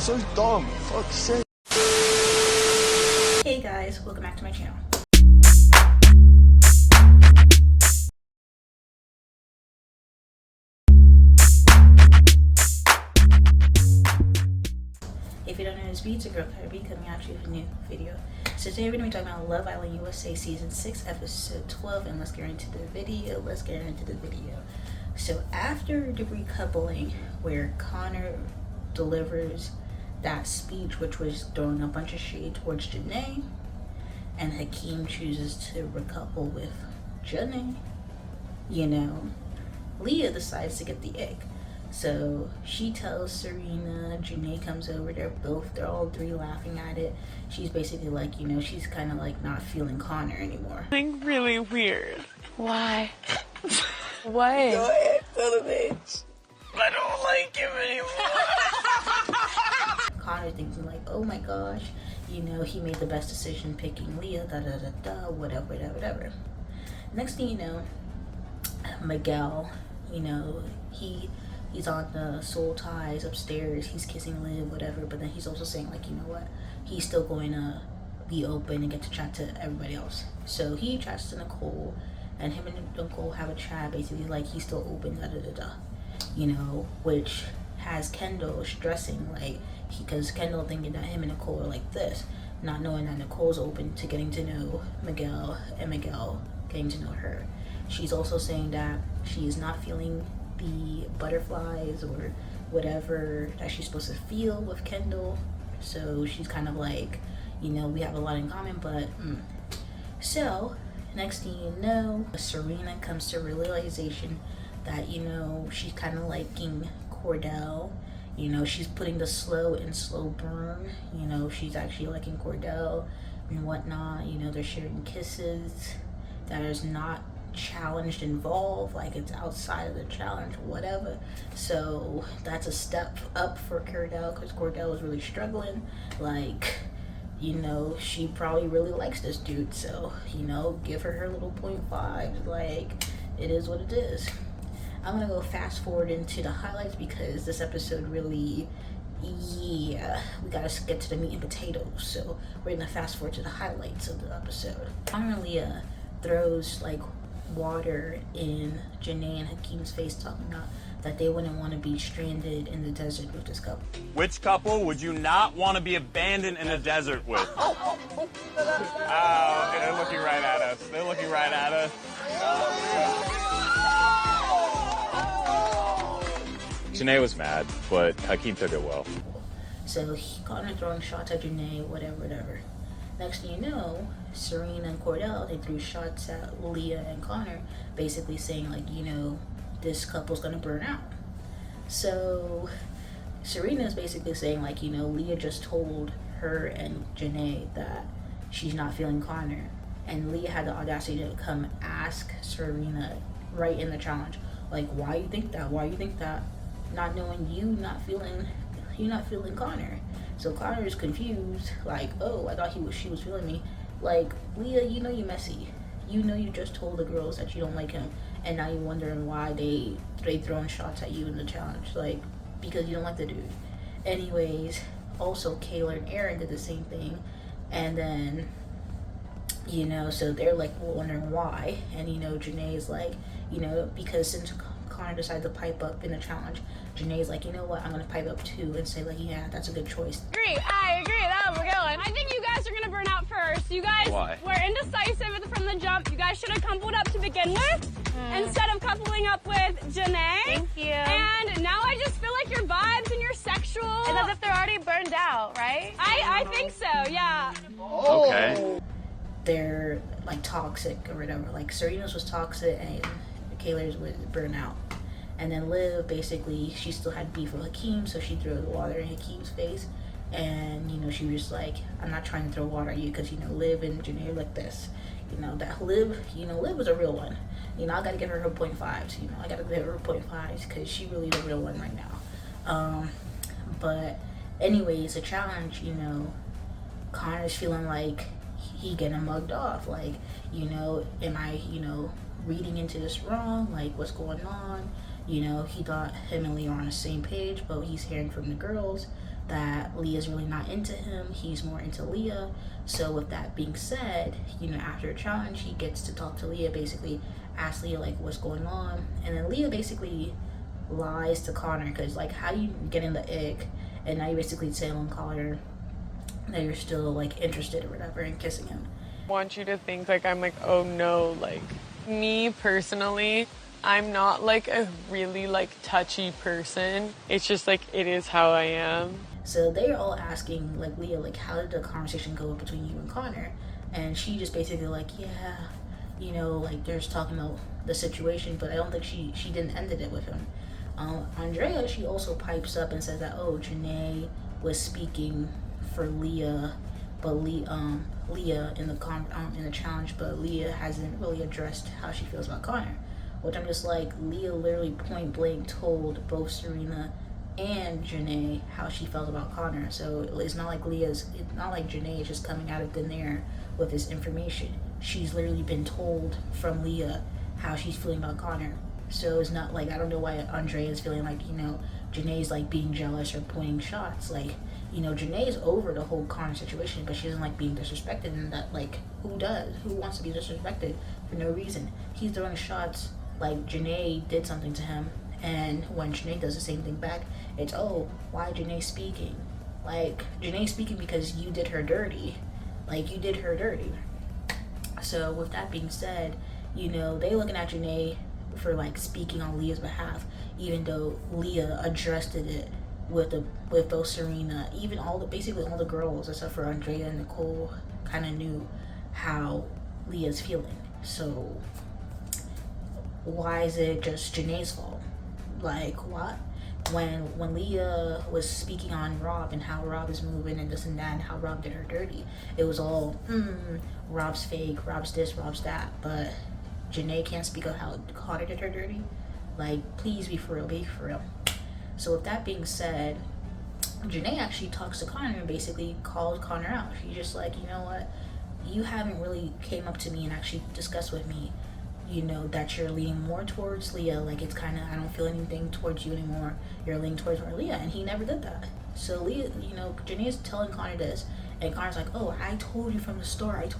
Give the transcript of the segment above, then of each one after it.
so dumb. Fuck's sake. Hey guys, welcome back to my channel. If you don't know, it's a girl KylerB coming at you with a new video. So today we're going to be talking about Love Island USA Season 6, Episode 12, and let's get into the video. So after the recoupling, where Connor delivers that speech, which was throwing a bunch of shade towards JaNa, and Hakeem chooses to recouple with JaNa, Leah decides to get the egg. So she tells Serena, JaNa comes over, they're all three laughing at it. She's basically like, she's kind of like not feeling Connor anymore. Something really weird. Why? What? Go ahead, tell the bitch. I don't like him anymore. Connor thinking like, oh my gosh, he made the best decision picking Leah, whatever. Next thing you know, Miguel, he's on the soul ties upstairs, he's kissing Liv, whatever, but then he's also saying like, you know what, he's still going to be open and get to chat to everybody else. So he chats to Nicole, and him and Nicole have a chat, basically like he's still open, which has Kendall stressing, like, because Kendall thinking that him and Nicole are like this, not knowing that Nicole's open to getting to know Miguel, and Miguel getting to know her. She's also saying that she is not feeling the butterflies or whatever that she's supposed to feel with Kendall. So she's kind of like, we have a lot in common, but So next thing you know, Serena comes to realization that, she's kind of liking Cordell. She's putting the slow burn. She's actually liking Cordell and whatnot. They're sharing kisses. That is not challenged involved, like it's outside of the challenge, whatever. So that's a step up for Cordell, because Cordell is really struggling. Like, she probably really likes this dude, so give her little 0.5. Like, it is what it is. I'm gonna go fast forward into the highlights because this episode really, we gotta get to the meat and potatoes. So we're gonna fast forward to the highlights of the episode. Connor and Leah throws like water in JaNa and Hakeem's face, talking about that they wouldn't want to be stranded in the desert with this couple. Which couple would you not want to be abandoned in a desert with? Oh, they're looking right at us. JaNa was mad, but Hakeem took it well. So Connor throwing shots at JaNa, whatever. Next thing you know, Serena and Cordell, they threw shots at Leah and Connor, basically saying like, this couple's gonna burn out. So Serena's basically saying like, Leah just told her and JaNa that she's not feeling Connor, and Leah had the audacity to come ask Serena right in the challenge, like, why you think that, not knowing you're not feeling Connor. So Connor is confused, like, oh, I thought she was feeling me. Like, Leah, you messy. You just told the girls that you don't like him, and now you're wondering why they throwing shots at you in the challenge, like, because you don't like the dude. Anyways, also Kyler and Aaron did the same thing, and then, so they're like wondering why, and JaNa's like, because since Connor decided to pipe up in the challenge, JaNa's like, you know what, I'm gonna pipe up too and say like, yeah, that's a good choice. I agree, that was a good one. I think you guys are gonna burn out first. You guys were indecisive from the jump. You guys should have coupled up to begin with, instead of coupling up with JaNa. Thank you. And now I just feel like your vibes and your sexual. It's as if they're already burned out, right? I think so, yeah. Okay. They're like toxic or whatever. Like Serena's was toxic and Kyler's was burnout. And then Liv, basically, she still had beef with Hakeem, so she threw the water in Hakeem's face. And, she was like, I'm not trying to throw water at you because, Liv and JaNa are like this. That Liv, Liv was a real one. I gotta give her her 0.5s. I gotta give her 0.5s because she really is a real one right now. But anyways, the challenge, Connor's feeling like he getting mugged off. Like, am I, reading into this wrong? Like, what's going on? He thought him and Leah are on the same page, but he's hearing from the girls that Leah's really not into him. He's more into Leah. So with that being said, you know, after a challenge, he gets to talk to Leah, basically ask Leah like what's going on, and then Leah basically lies to Connor, because like, how you get in the ick and now you basically telling Connor that you're still like interested or whatever and kissing him. I want you to think like I'm like, oh no, like me personally, I'm not like a really like touchy person. It's just like, it is how I am. So they're all asking like Leah, like, how did the conversation go between you and Connor? And she just basically like, yeah, you know, like they're just talking about the situation, but I don't think she didn't ended it with him. Andrea, she also pipes up and says that, oh, JaNa was speaking for Leah, but Leah in the challenge, but Leah hasn't really addressed how she feels about Connor. Which I'm just like, Leah literally point blank told both Serena and JaNa how she felt about Connor. So it's not like JaNa is just coming out of thin air with this information. She's literally been told from Leah how she's feeling about Connor. So it's not like, I don't know why Andrea is feeling like, you know, JaNa's like being jealous or pointing shots. Like, you know, JaNa's over the whole Connor situation, but she doesn't like being disrespected, and that, like, who does? Who wants to be disrespected for no reason? He's throwing shots like JaNa did something to him, and when JaNa does the same thing back, it's, oh, why JaNa speaking? Like, JaNa speaking because you did her dirty. Like, you did her dirty. So with that being said, you know, they looking at JaNa for like speaking on Leah's behalf, even though Leah addressed it with both Serena, even basically all the girls except for Andrea and Nicole kind of knew how Leah's feeling. So why is it just JaNa's fault? Like, what? When Leah was speaking on Rob and how Rob is moving and this and that and how Rob did her dirty, it was all, Rob's fake, Rob's this, Rob's that, but JaNa can't speak of how Connor did her dirty. Like, please be for real, be for real. So with that being said, JaNa actually talks to Connor and basically calls Connor out. She's just like, you know what? You haven't really came up to me and actually discussed with me, you know, that you're leaning more towards Leah. Like, it's kind of, I don't feel anything towards you anymore. You're leaning towards Leah, and he never did that. So Leah, you know, JaNa's telling Connor this, and Connor's like, oh, I told you from the start.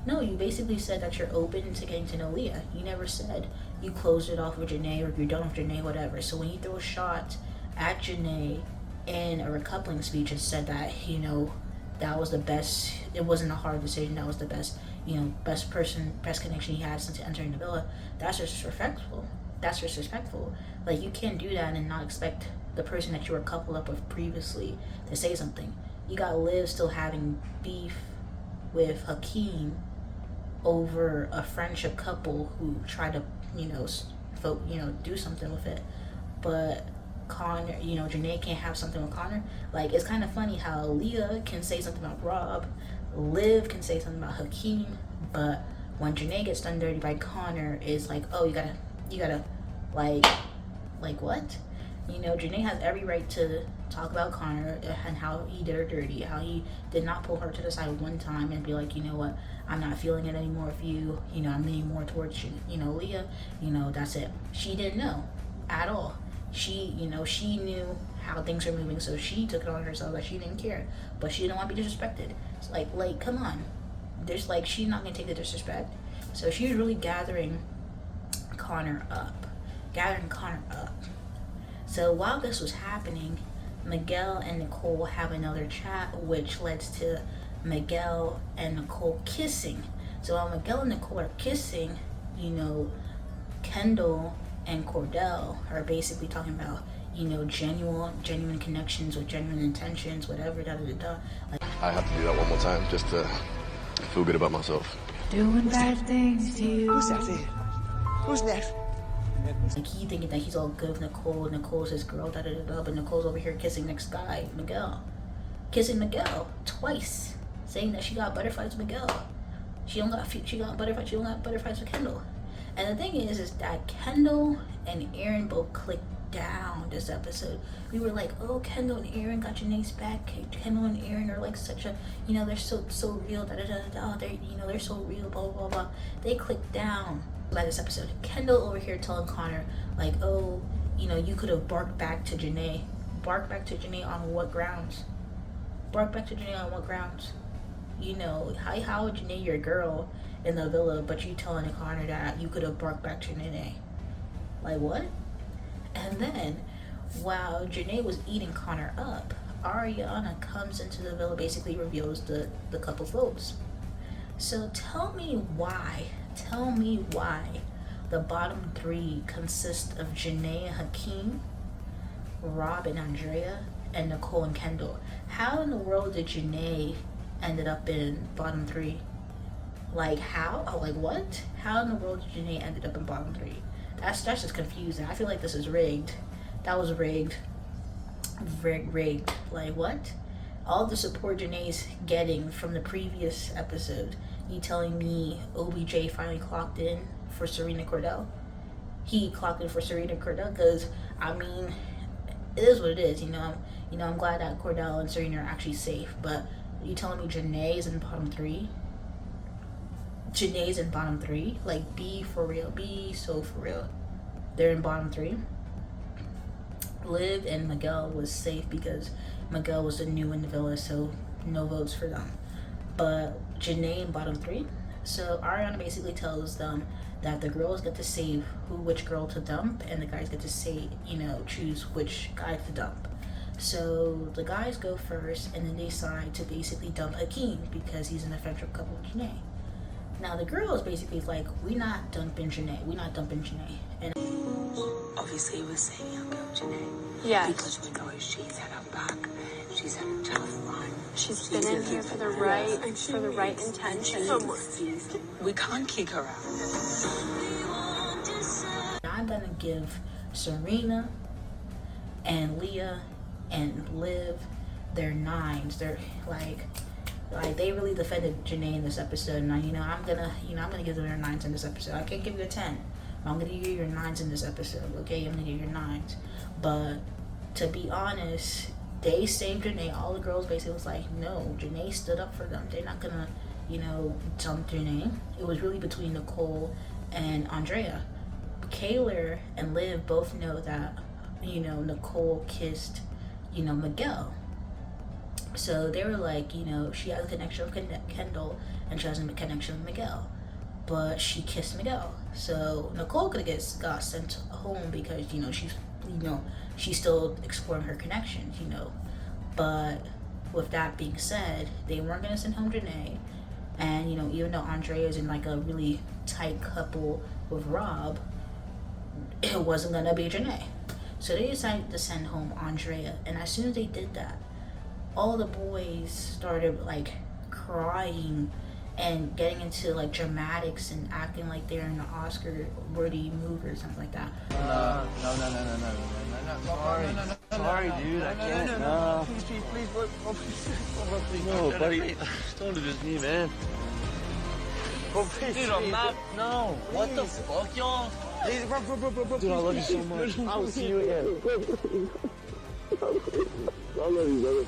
No, you basically said that you're open to getting to know Leah. You never said you closed it off with JaNa or you're done with JaNa, whatever. So when you throw a shot at JaNa in a recoupling speech and said that, you know, that was the best, it wasn't a hard decision, that was the best, you know, best connection he had since entering the villa, that's disrespectful. That's disrespectful. Like, you can't do that and not expect the person that you were coupled up with previously to say something. You got Liv still having beef with Hakeem over a friendship couple who tried to, you know, do something with it. But Connor, you know, JaNa can't have something with Connor. Like, it's kind of funny how Leah can say something about Rob, Liv can say something about Hakeem, but when JaNa gets done dirty by Connor, it's like, oh, you gotta, like what? You know, JaNa has every right to talk about Connor and how he did her dirty, how he did not pull her to the side one time and be like, you know what, I'm not feeling it anymore with you, you know, I'm leaning more towards you, you know, Leah, you know, that's it. She didn't know at all. She, you know, she knew how things were moving, so she took it on herself that she didn't care, but she didn't want to be disrespected. It's like, come on. There's like, she's not going to take the disrespect. So she was really gathering Connor up. So while this was happening, Miguel and Nicole have another chat, which leads to Miguel and Nicole kissing. So while Miguel and Nicole are kissing, you know, Kendall and Cordell are basically talking about, you know, genuine connections with genuine intentions, whatever, Like, I have to do that one more time just to feel good about myself. Doing bad things to you. Who's that? Who's next? Like, he thinking that he's all good with Nicole. Nicole's his girl, but Nicole's over here kissing next guy, Miguel. Kissing Miguel twice, saying that she got butterflies with Miguel. She got butterflies with Kendall. And the thing is that Kendall and Aaron both clicked down this episode. We were like, oh, Kendall and Aaron got JaNa's back. Kendall and Aaron are like such a, you know, they're so real, they're, you know, they're so real, blah, blah, blah. They clicked down by this episode. Kendall over here telling Connor, like, oh, you know, you could have barked back to JaNa bark back to Janae on what grounds? Bark back to Janae on what grounds? You know, how would Janae your girl in the villa, but you telling Connor that you could have barked back to Janae? Like, what? And then, while Janae was eating Connor up, Ariana comes into the villa, basically reveals the couple votes. So tell me why the bottom three consist of Janae and Hakeem, Rob and Andrea, and Nicole and Kendall. How in the world did Janae ended up in bottom three? Like, how? Oh, like, what? How in the world did Janae ended up in bottom three? That's just confusing. I feel like this is rigged. That was rigged. Rigged. Like, what? All the support Janae's getting from the previous episode. You telling me OBJ finally clocked in for Serena Cordell? He clocked in for Serena Cordell because, I mean, it is what it is. You know, I'm glad that Cordell and Serena are actually safe. But you telling me Janae is in bottom three? Janae's in bottom three? Like, be for real. Be so for real. They're in bottom three. Liv and Miguel was safe because Miguel was the new in the villa, so no votes for them. But Janae in bottom three. So Ariana basically tells them that the girls get to say which girl to dump, and the guys get to say, choose which guy to dump. So the guys go first, and then they decide to basically dump Hakeem because he's an offensive couple with Janae. Now the girls basically like, we're not dumping Janae. And obviously we're saying young girl Janae. Yeah. Because we know she's had her back. She's had a tough run. She's been in here for the right intention. We can't kick her out. I'm gonna give Serena and Leah and Liv their 9s. They're like they really defended Janae in this episode, and I'm gonna give them their 9s in this episode. I can't give you a 10. I'm gonna give you your 9s in this episode, okay? I'm gonna give you your 9s. But to be honest, they saved Janae. All the girls basically was like, no, Janae stood up for them. They're not gonna, dump Janae. It was really between Nicole and Andrea. Kyler and Liv both know that, Nicole kissed, Miguel. So they were like, she has a connection with Kendall and she has a connection with Miguel. But she kissed Miguel. So Nicole could have got sent home because, she's still exploring her connections, But with that being said, they weren't going to send home Janae. And, even though Andrea is in like a really tight couple with Rob, it wasn't going to be Janae. So they decided to send home Andrea. And as soon as they did that, all the boys started like crying and getting into like dramatics and acting like they're in an Oscar-worthy movie or something like that. No. Sorry, dude, I can't. No. Please, no, buddy. Don't do this to me, man. Dude, I'm not. No. What the fuck, y'all? Hey, bro. Dude, I love you so much. I will see you again. I love you, brother.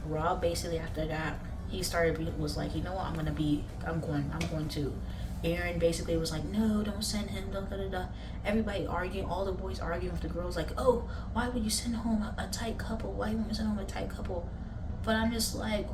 Rob basically after that, he was like, you know what, I'm going to. Aaron basically was like, no, don't send him, Everybody arguing, all the boys arguing with the girls like, oh, why would you send home a tight couple? Why would you send home a tight couple? But I'm just like,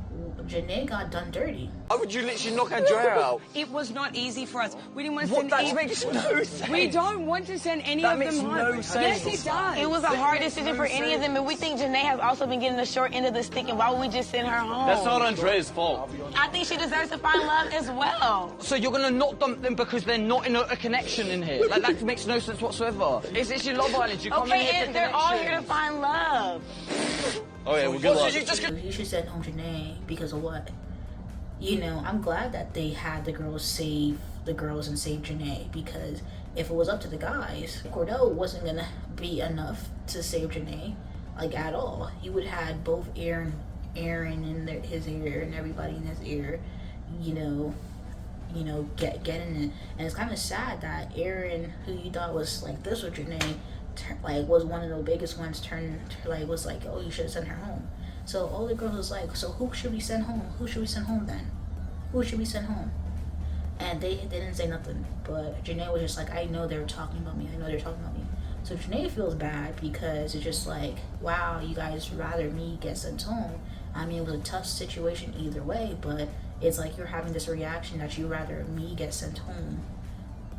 Janae got done dirty. Why would you literally knock Andrea out? It was not easy for us. We didn't want to send That makes no sense. We don't want to send any of them home. That makes no sense. Yes, it does. It was a hard decision for any of them, and we think Janae has also been getting the short end of the stick, and why would we just send her home? That's not Andrea's fault. I think she deserves to find love as well. So you're going to not dump them because they're not in a connection in here? Like, that makes no sense whatsoever. It's your Love Island. You come in here for they're all here to find love. Oh yeah, well, good luck. You should send home Janae because of what? I'm glad that they had the girls save the girls and save Janae, because if it was up to the guys, Cordell wasn't gonna be enough to save Janae, like at all. He would have had both Aaron in his ear and everybody in his ear, get in it. And it's kind of sad that Aaron, who you thought was like this with Janae, was one of the biggest ones, was like, oh, you should send her home. So all the girls was like, so who should we send home? Who should we send home then? Who should we send home? And they didn't say nothing. But Janae was just like, I know they're talking about me. So JaNa feels bad because it's just like, wow, you guys rather me get sent home. I mean, it was a tough situation either way, but it's like you're having this reaction that you rather me get sent home,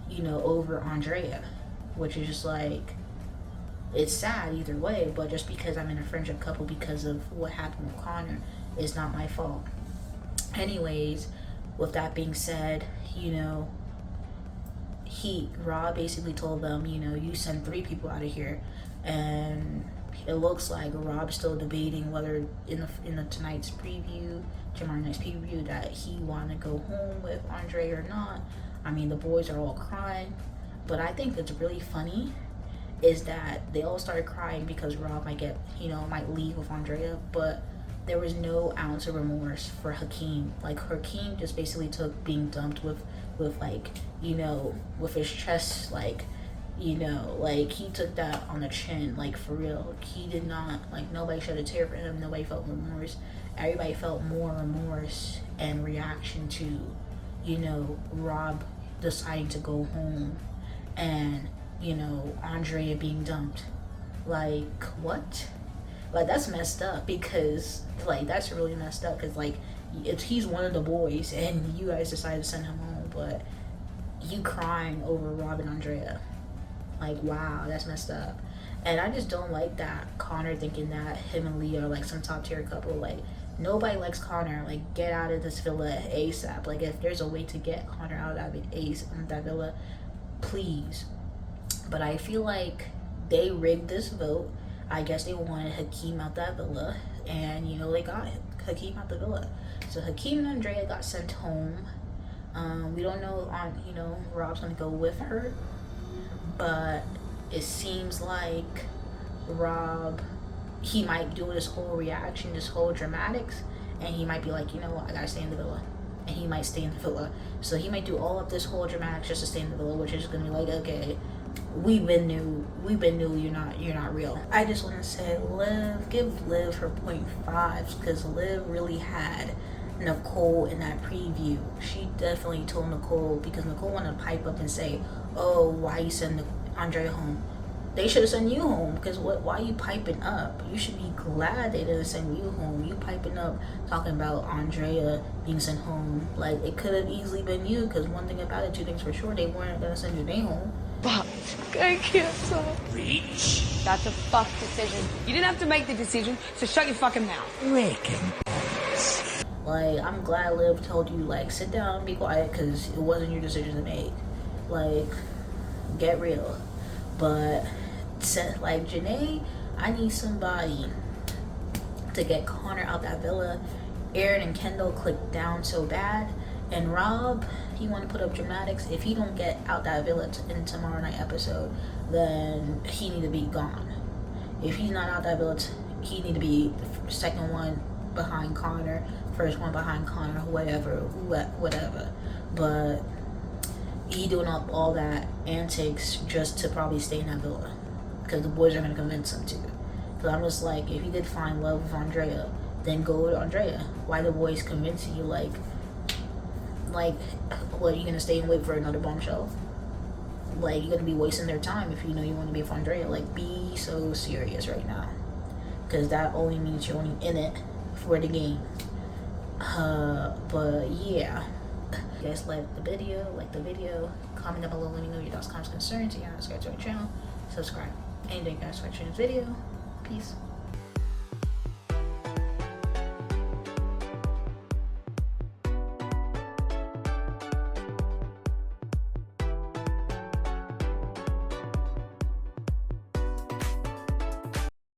you know, over Andrea, which is just like, it's sad either way, but just because I'm in a friendship couple because of what happened with Connor is not my fault. Anyways, with that being said, you know, Rob basically told them, you know, you send 3 people out of here, and it looks like Rob's still debating whether in the tonight's preview, tomorrow night's preview, that he want to go home with Andre or not. I mean, the boys are all crying, but I think that's really funny is that they all started crying because Rob might get, you know, might leave with Andrea, but there was no ounce of remorse for Hakeem. Like, Hakeem just basically took being dumped with like, you know, with his chest, like, you know, like, he took that on the chin, like, for real. He did not, like, nobody shed a tear for him, nobody felt remorse. Everybody felt more remorse and reaction to, you know, Rob deciding to go home and, you know, Andrea being dumped. Like, what? Like, that's messed up, because, like, that's really messed up, because, like, he's one of the boys, and you guys decided to send him home, but you crying over Rob and Andrea. Like, wow, that's messed up. And I just don't like that Connor thinking that him and Leah are, like, some top-tier couple. Like, nobody likes Connor. Like, get out of this villa ASAP. Like, if there's a way to get Connor out of that villa, please. But I feel like they rigged this vote. I guess they wanted Hakeem out that villa, and, you know, they got Hakeem out the villa. So Hakeem and Andrea got sent home. We don't know you know, Rob's gonna go with her, but it seems like Rob, he might do this whole reaction, this whole dramatics, and he might be like, you know what, I gotta stay in the villa, and he might stay in the villa. So he might do all of this whole dramatics just to stay in the villa, which is gonna be like, okay, we've been new you're not real. I just want to say, give Liv her 0.5s, because Liv really had Nicole in that preview. She definitely told Nicole, because Nicole wanted to pipe up and say, oh, why you send Andrea home? They should have sent you home, because why you piping up? You should be glad they didn't send you home. You piping up talking about Andrea being sent home. Like, it could have easily been you, because one thing about it, 2 things for sure, they weren't gonna send your name home. But I can't stop. Reach. That's a fuck decision. You didn't have to make the decision, so shut your fucking mouth. Like, I'm glad Liv told you, like, sit down, be quiet, because it wasn't your decision to make. Like, get real. But, like, JaNa, I need somebody to get Connor out that villa. Aaron and Kendall clicked down so bad. And Rob, he want to put up dramatics. If he don't get out that villa in tomorrow night episode, then he need to be gone. If he's not out that villa, he need to be the second one behind Connor, first one behind Connor, whatever. But he doing up all that antics just to probably stay in that villa, because the boys are going to convince him to. Because I'm just like, if he did find love with Andrea, then go with Andrea. Why the boys convincing you, like, what, are you gonna stay and wait for another bombshell? Like, you're gonna be wasting their time if you know you want to be with Andrea. Like, be so serious right now, because that only means you're only in it for the game. But yeah, you guys like the video, comment down below, let me know your thoughts, comments, concerns. You gotta subscribe to our channel, subscribe, and thank you guys for watching this video. Peace.